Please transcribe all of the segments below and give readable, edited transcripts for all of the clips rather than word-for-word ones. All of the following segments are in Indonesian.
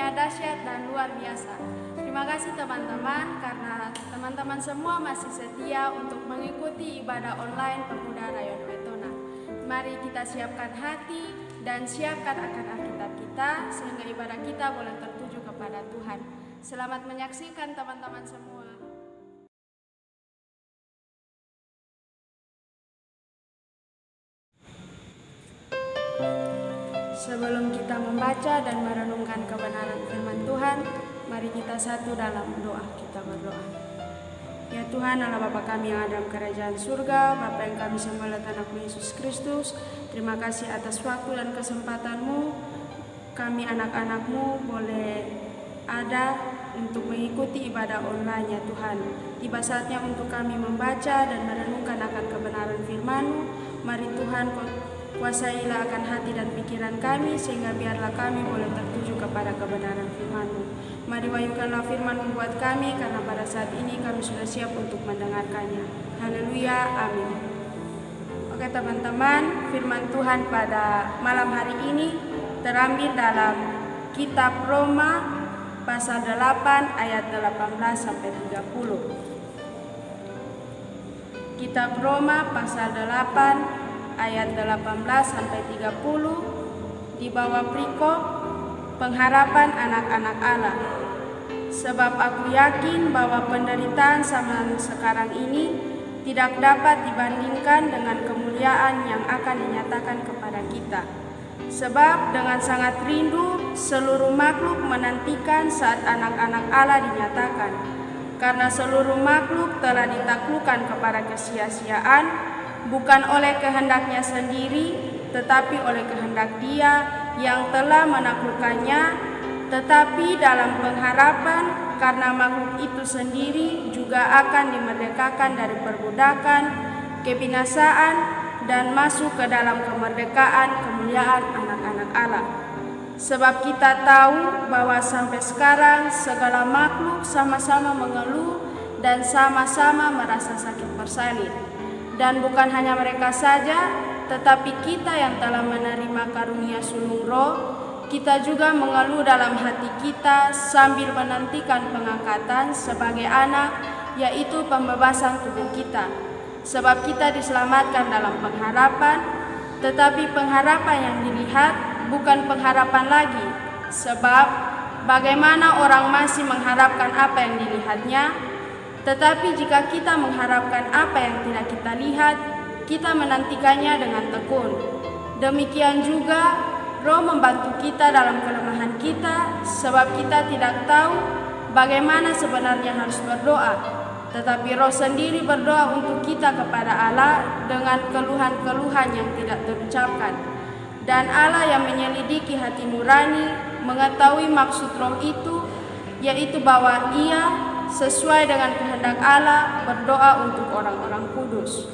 sungguhnya dahsyat dan luar biasa. Terima kasih teman-teman karena teman-teman semua masih setia untuk mengikuti ibadah online Pemuda Rayon Wetona. Mari kita siapkan hati dan siapkan akan Alkitab kita sehingga ibadah kita boleh tertuju kepada Tuhan. Selamat menyaksikan teman-teman semua. Sebelum kita membaca dan merenungkan kebenaran firman Tuhan, mari kita satu dalam doa. Kita berdoa. Ya Tuhan, Allah Bapa kami yang ada dalam kerajaan surga, Bapa yang kami sembah dan anakmu Yesus Kristus, terima kasih atas waktu dan kesempatan-Mu. Kami anak-anak-Mu boleh ada untuk mengikuti ibadah online ya Tuhan. Tiba saatnya untuk kami membaca dan merenungkan akan kebenaran firman-Mu. Mari Tuhan, kuasailah akan hati dan pikiran kami sehingga biarlah kami boleh tertuju kepada kebenaran firman-Mu. Mari wahyukanlah firman-Mu buat kami karena pada saat ini kami sudah siap untuk mendengarkannya. Haleluya, amin. Oke teman-teman, firman Tuhan pada malam hari ini terambil dalam kitab Roma pasal 8 ayat 18 sampai 30. Kitab Roma pasal 8 ayat 18 sampai 30 di bawah perikop pengharapan anak-anak Allah. Sebab aku yakin bahwa penderitaan zaman sekarang ini tidak dapat dibandingkan dengan kemuliaan yang akan dinyatakan kepada kita. Sebab dengan sangat rindu seluruh makhluk menantikan saat anak-anak Allah dinyatakan. Karena seluruh makhluk telah ditaklukkan kepada kesia-siaan, bukan oleh kehendaknya sendiri, tetapi oleh kehendak Dia yang telah menaklukkannya, tetapi dalam pengharapan karena makhluk itu sendiri juga akan dimerdekakan dari perbudakan, kebinasaan, dan masuk ke dalam kemerdekaan kemuliaan anak-anak Allah. Sebab kita tahu bahwa sampai sekarang segala makhluk sama-sama mengeluh dan sama-sama merasa sakit bersalin. Dan bukan hanya mereka saja, tetapi kita yang telah menerima karunia sulung roh, kita juga mengeluh dalam hati kita sambil menantikan pengangkatan sebagai anak, yaitu pembebasan tubuh kita. Sebab kita diselamatkan dalam pengharapan, tetapi pengharapan yang dilihat bukan pengharapan lagi. Sebab bagaimana orang masih mengharapkan apa yang dilihatnya, tetapi jika kita mengharapkan apa yang tidak kita lihat, kita menantikannya dengan tekun. Demikian juga Roh membantu kita dalam kelemahan kita, sebab kita tidak tahu bagaimana sebenarnya harus berdoa. Tetapi Roh sendiri berdoa untuk kita kepada Allah dengan keluhan-keluhan yang tidak terucapkan. Dan Allah yang menyelidiki hati nurani mengetahui maksud Roh itu, yaitu bahwa Ia sesuai dengan kehendak Allah berdoa untuk orang-orang kudus.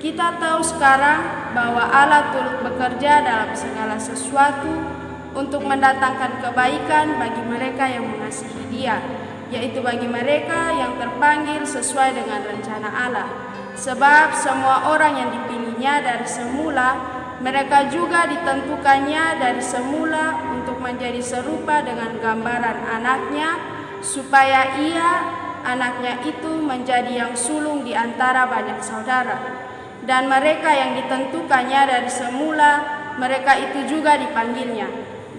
Kita tahu sekarang bahwa Allah turut bekerja dalam segala sesuatu untuk mendatangkan kebaikan bagi mereka yang mengasihi Dia, yaitu bagi mereka yang terpanggil sesuai dengan rencana Allah. Sebab semua orang yang dipilihnya dari semula, mereka juga ditentukannya dari semula untuk menjadi serupa dengan gambaran anaknya, supaya Ia, anaknya itu menjadi yang sulung di antara banyak saudara. Dan mereka yang ditentukannya dari semula, mereka itu juga dipanggilnya.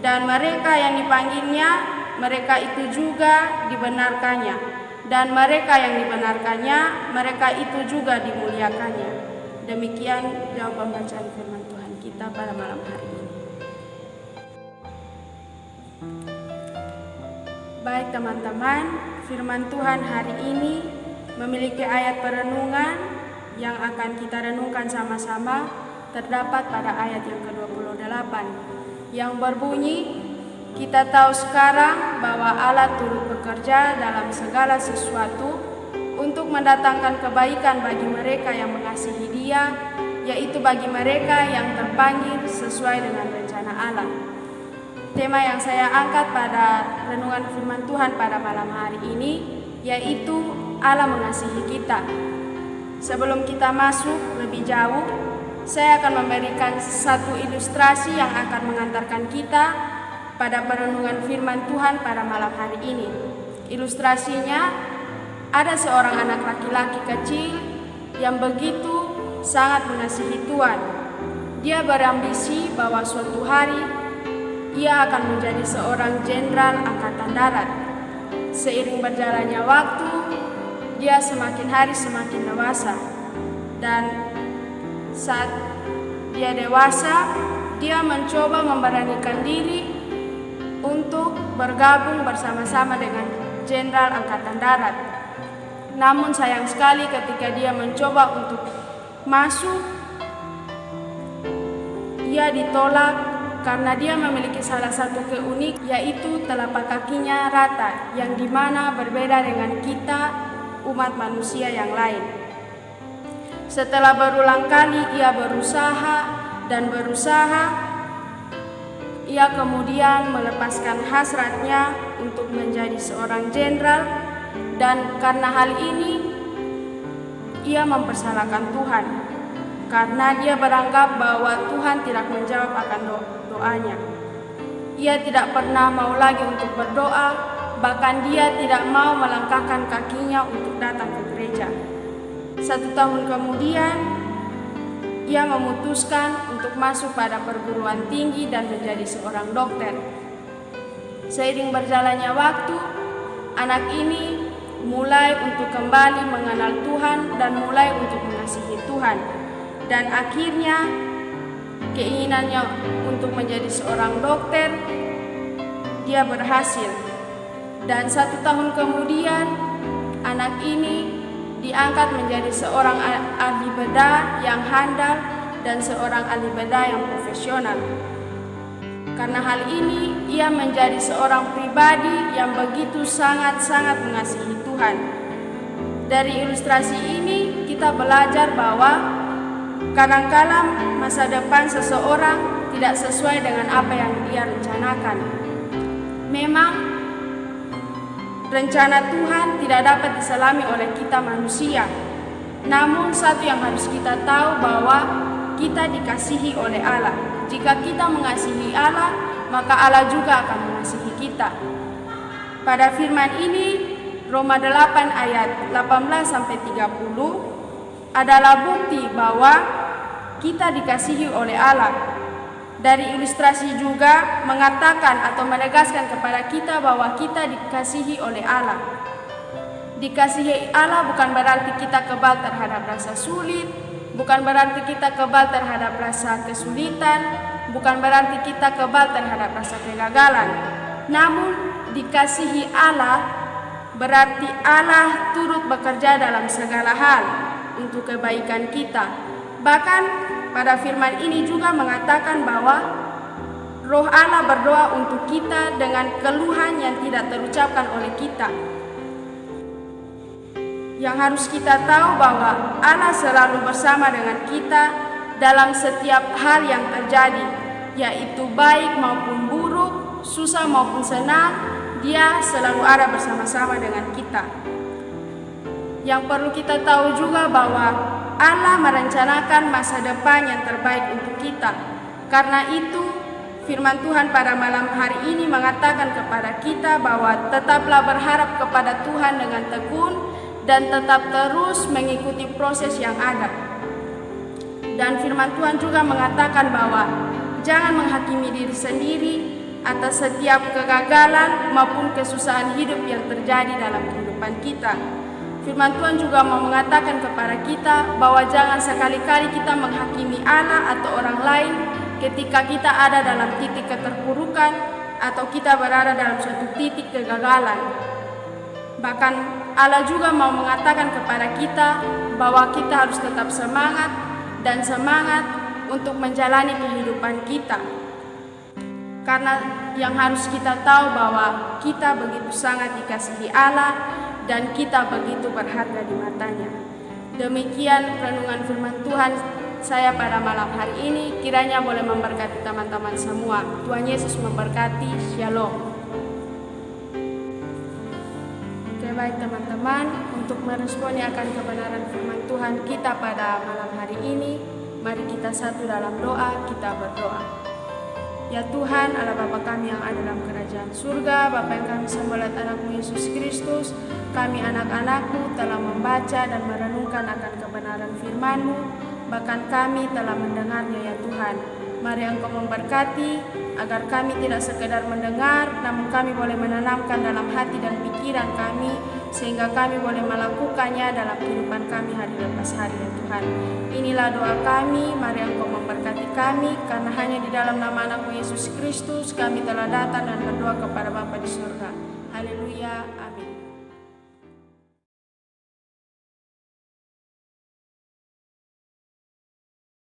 Dan mereka yang dipanggilnya, mereka itu juga dibenarkannya. Dan mereka yang dibenarkannya, mereka itu juga dimuliakannya. Demikian jawab pembacaan firman Tuhan kita pada malam hari ini. Baik teman-teman, firman Tuhan hari ini memiliki ayat perenungan yang akan kita renungkan sama-sama terdapat pada ayat yang ke-28 yang berbunyi, kita tahu sekarang bahwa Allah turut bekerja dalam segala sesuatu untuk mendatangkan kebaikan bagi mereka yang mengasihi Dia, yaitu bagi mereka yang terpanggil sesuai dengan rencana Allah. Tema yang saya angkat pada renungan firman Tuhan pada malam hari ini yaitu Allah mengasihi kita. Sebelum kita masuk lebih jauh, saya akan memberikan satu ilustrasi yang akan mengantarkan kita pada perenungan firman Tuhan pada malam hari ini. Ilustrasinya, ada seorang anak laki-laki kecil yang begitu sangat mengasihi Tuhan. Dia berambisi bahwa suatu hari ia akan menjadi seorang jenderal angkatan darat. Seiring berjalannya waktu, dia semakin hari semakin dewasa. Dan saat dia dewasa, dia mencoba memberanikan diri untuk bergabung bersama-sama dengan jenderal angkatan darat. Namun sayang sekali ketika dia mencoba untuk masuk, ia ditolak karena dia memiliki salah satu keunikan, yaitu telapak kakinya rata, yang dimana berbeda dengan kita umat manusia yang lain. Setelah berulang kali ia berusaha, ia kemudian melepaskan hasratnya untuk menjadi seorang jenderal, dan karena hal ini ia mempersalahkan Tuhan karena dia beranggap bahwa Tuhan tidak menjawab akan doanya. Ia tidak pernah mau lagi untuk berdoa, bahkan dia tidak mau melangkahkan kakinya untuk datang ke gereja. 1 tahun kemudian, ia memutuskan untuk masuk pada perguruan tinggi dan menjadi seorang dokter. Seiring berjalannya waktu, anak ini mulai untuk kembali mengenal Tuhan dan mulai untuk mengasihi Tuhan. Dan akhirnya keinginannya untuk menjadi seorang dokter, dia berhasil. Dan 1 tahun kemudian, anak ini diangkat menjadi seorang ahli bedah yang handal dan seorang ahli bedah yang profesional. Karena hal ini, ia menjadi seorang pribadi yang begitu sangat-sangat mengasihi Tuhan. Dari ilustrasi ini, kita belajar bahwa kadang-kadang masa depan seseorang tidak sesuai dengan apa yang dia rencanakan. Memang rencana Tuhan tidak dapat diselami oleh kita manusia. Namun satu yang harus kita tahu bahwa kita dikasihi oleh Allah. Jika kita mengasihi Allah, maka Allah juga akan mengasihi kita. Pada firman ini, Roma 8 ayat 18-30 adalah bukti bahwa kita dikasihi oleh Allah. Dari ilustrasi juga mengatakan atau menegaskan kepada kita bahwa kita dikasihi oleh Allah. Dikasihi Allah bukan berarti kita kebal terhadap rasa sulit, bukan berarti kita kebal terhadap rasa kesulitan, bukan berarti kita kebal terhadap rasa kegagalan. Namun dikasihi Allah berarti Allah turut bekerja dalam segala hal untuk kebaikan kita. Bahkan pada firman ini juga mengatakan bahwa Roh Allah berdoa untuk kita dengan keluhan yang tidak terucapkan oleh kita. Yang harus kita tahu bahwa Allah selalu bersama dengan kita dalam setiap hal yang terjadi, yaitu baik maupun buruk, susah maupun senang, Dia selalu ada bersama-sama dengan kita. Yang perlu kita tahu juga bahwa Allah merencanakan masa depan yang terbaik untuk kita. Karena itu, firman Tuhan pada malam hari ini mengatakan kepada kita bahwa tetaplah berharap kepada Tuhan dengan tekun dan tetap terus mengikuti proses yang ada. Dan firman Tuhan juga mengatakan bahwa jangan menghakimi diri sendiri atas setiap kegagalan maupun kesusahan hidup yang terjadi dalam kehidupan kita. Firman Tuhan juga mau mengatakan kepada kita bahwa jangan sekali-kali kita menghakimi Allah atau orang lain ketika kita ada dalam titik keterpurukan atau kita berada dalam suatu titik kegagalan. Bahkan Allah juga mau mengatakan kepada kita bahwa kita harus tetap semangat dan semangat untuk menjalani kehidupan kita. Karena yang harus kita tahu bahwa kita begitu sangat dikasihi Allah dan kita begitu berharga di matanya. Demikian renungan firman Tuhan saya pada malam hari ini. Kiranya boleh memberkati teman-teman semua. Tuhan Yesus memberkati. Shalom. Oke, baik teman-teman, untuk meresponi akan kebenaran firman Tuhan kita pada malam hari ini, mari kita satu dalam doa, kita berdoa. Ya Tuhan, Allah Bapa kami yang ada dalam kerajaan surga, Bapa yang kami sembah anakmu Yesus Kristus, kami anak-anakmu telah membaca dan merenungkan akan kebenaran firman-Mu, bahkan kami telah mendengarnya ya Tuhan. Mari Engkau memberkati, agar kami tidak sekedar mendengar, namun kami boleh menanamkan dalam hati dan pikiran kami, sehingga kami boleh melakukannya dalam kehidupan kami hari lepas hari ya Tuhan. Inilah doa kami, mari Engkau memberkati kami, karena hanya di dalam nama anakmu Yesus Kristus kami telah datang dan berdoa kepada Bapa di surga. Haleluya, amin.